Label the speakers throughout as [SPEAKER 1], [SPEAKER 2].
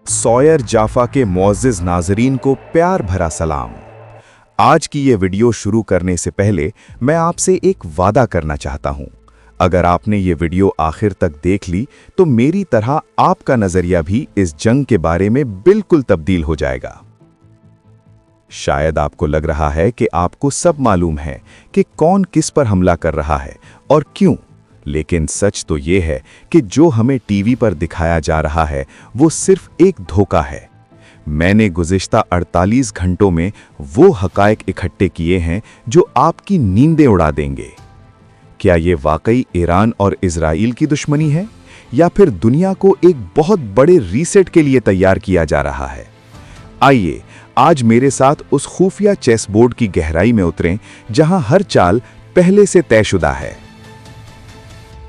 [SPEAKER 1] Sawyer जाफा के मुअज़्ज़िज़ नाज़रीन को प्यार भरा सलाम। आज की ये वीडियो शुरू करने से पहले मैं आपसे एक वादा करना चाहता हूं। अगर आपने ये वीडियो आखिर तक देख ली तो मेरी तरह आपका नज़रिया भी इस जंग के बारे में बिल्कुल तब्दील हो जाएगा। शायद आपको लग रहा है कि आपको सब मालूम है कि कौन किस पर हमला कर रहा है और क्यों, लेकिन सच तो ये है कि जो हमें टीवी पर दिखाया जा रहा है वो सिर्फ एक धोखा है। मैंने गुज़िश्ता 48 घंटों में वो हक़ाइक़ इकट्ठे किए हैं जो आपकी नींदें उड़ा देंगे। क्या ये वाकई ईरान और इज़राइल की दुश्मनी है या फिर दुनिया को एक बहुत बड़े रीसेट के लिए तैयार किया जा रहा है? आइए आज मेरे साथ उस खुफिया चेस बोर्ड की गहराई में उतरें जहां हर चाल पहले से तयशुदा है।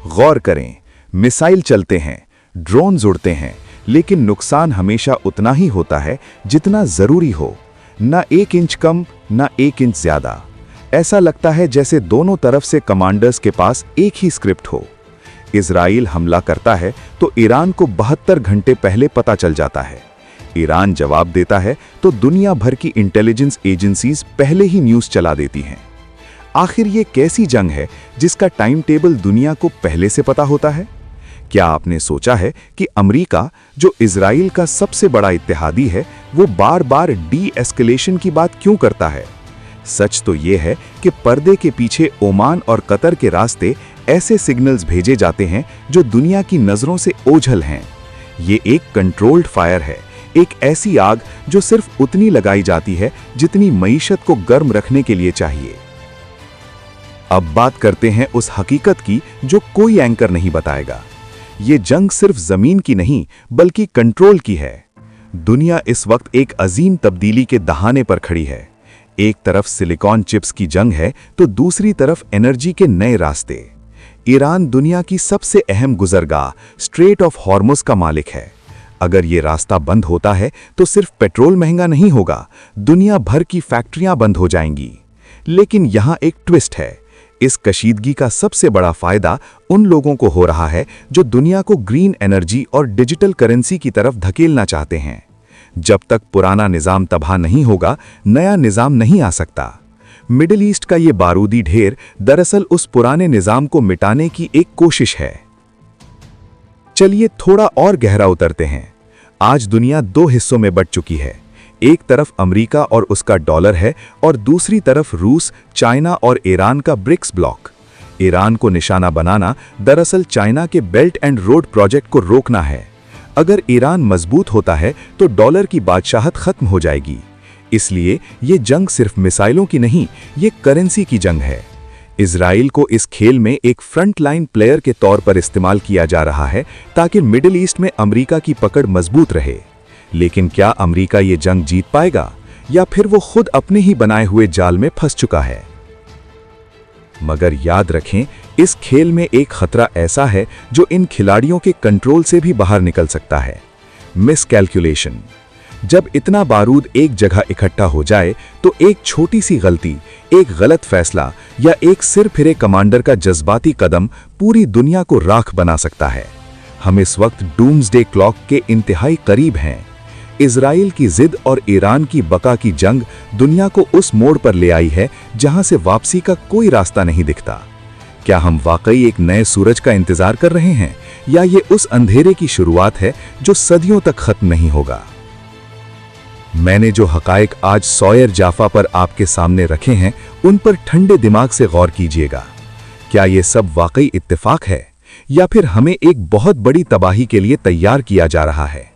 [SPEAKER 1] गौर करें, मिसाइल चलते हैं, ड्रोन्स उड़ते हैं, लेकिन नुकसान हमेशा उतना ही होता है जितना जरूरी हो, ना 1 इंच कम ना 1 इंच ज्यादा। ऐसा लगता है जैसे दोनों तरफ से कमांडर्स के पास एक ही स्क्रिप्ट हो। इजराइल हमला करता है तो ईरान को 72 घंटे पहले पता चल जाता है। ईरान जवाब देता है तो दुनिया भर की इंटेलिजेंस एजेंसीज पहले ही न्यूज़ चला देती हैं। आखिर ये कैसी जंग है जिसका टाइम टेबल दुनिया को पहले से पता होता है? क्या आपने सोचा है कि अमेरिका, जो इजराइल का सबसे बड़ा इत्तेहादी है, वो बार बार डी एस्केलेशन की बात क्यों करता है? सच तो ये है कि पर्दे के पीछे ओमान और कतर के रास्ते ऐसे सिग्नल्स भेजे जाते हैं जो दुनिया की नजरों से ओझल हैं। ये एक कंट्रोल्ड फायर है, एक ऐसी आग जो सिर्फ उतनी लगाई जाती है जितनी मईशत को गर्म रखने के लिए चाहिए। अब बात करते हैं उस हकीकत की जो कोई एंकर नहीं बताएगा। ये जंग सिर्फ जमीन की नहीं बल्कि कंट्रोल की है। दुनिया इस वक्त एक अजीम तब्दीली के दहाने पर खड़ी है। एक तरफ सिलिकॉन चिप्स की जंग है तो दूसरी तरफ एनर्जी के नए रास्ते। ईरान दुनिया की सबसे अहम गुजरगाह स्ट्रेट ऑफ हॉर्मुज़ का मालिक है। अगर ये रास्ता बंद होता है तो सिर्फ पेट्रोल महंगा नहीं होगा, दुनिया भर की फैक्ट्रियां बंद हो जाएंगी। लेकिन यहां एक ट्विस्ट है। इस कशीदगी का सबसे बड़ा फायदा उन लोगों को हो रहा है जो दुनिया को ग्रीन एनर्जी और डिजिटल करेंसी की तरफ धकेलना चाहते हैं। जब तक पुराना निजाम तबाह नहीं होगा, नया निजाम नहीं आ सकता। मिडिल ईस्ट का ये बारूदी ढेर दरअसल उस पुराने निजाम को मिटाने की एक कोशिश है। चलिए थोड़ा और गहरा उतरते हैं। आज दुनिया 2 हिस्सों में बंट चुकी है। एक तरफ अमेरिका और उसका डॉलर है और दूसरी तरफ रूस, चाइना और ईरान का ब्रिक्स ब्लॉक। ईरान को निशाना बनाना दरअसल चाइना के बेल्ट एंड रोड प्रोजेक्ट को रोकना है। अगर ईरान मजबूत होता है तो डॉलर की बादशाहत खत्म हो जाएगी। इसलिए ये जंग सिर्फ मिसाइलों की नहीं, ये करेंसी की जंग है। इजराइल को इस खेल में एक फ्रंट लाइन प्लेयर के तौर पर इस्तेमाल किया जा रहा है ताकि मिडिल ईस्ट में अमेरिका की पकड़ मजबूत रहे। लेकिन क्या अमेरिका ये जंग जीत पाएगा या फिर वो खुद अपने ही बनाए हुए जाल में फंस चुका है? मगर याद रखें, इस खेल में एक खतरा ऐसा है जो इन खिलाड़ियों के कंट्रोल से भी बाहर निकल सकता है। मिसकैलकुलेशन। जब इतना बारूद एक जगह इकट्ठा हो जाए तो एक छोटी सी गलती, एक गलत फैसला या एक सिर फिरे कमांडर का जज्बाती कदम पूरी दुनिया को राख बना सकता है। हम इस वक्त डूम्सडे क्लॉक के इंतहाई करीब हैं। इजराइल की जिद और ईरान की बका की जंग दुनिया को उस मोड़ पर ले आई है जहां से वापसी का कोई रास्ता नहीं दिखता। क्या हम वाकई एक नए सूरज का इंतजार कर रहे हैं या ये उस अंधेरे की शुरुआत है जो सदियों तक खत्म नहीं होगा? मैंने जो हकाइक आज सॉयर जाफा पर आपके सामने रखे हैं उन पर ठंडे दिमाग से गौर कीजिएगा। क्या ये सब वाकई इत्तेफाक है या फिर हमें एक बहुत बड़ी तबाही के लिए तैयार किया जा रहा है?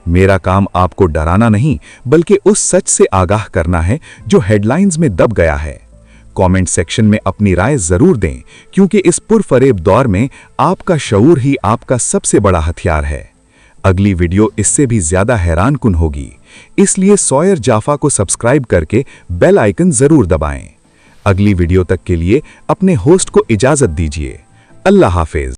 [SPEAKER 1] मेरा काम आपको डराना नहीं बल्कि उस सच से आगाह करना है जो हेडलाइंस में दब गया है। कमेंट सेक्शन में अपनी राय जरूर दें, क्योंकि इस पुरफरेब दौर में आपका शऊर ही आपका सबसे बड़ा हथियार है। अगली वीडियो इससे भी ज्यादा हैरानकुन होगी, इसलिए सॉयर जाफा को सब्सक्राइब करके बेल आइकन जरूर दबाएं। अगली वीडियो तक के लिए अपने होस्ट को इजाजत दीजिए। अल्लाह हाफिज।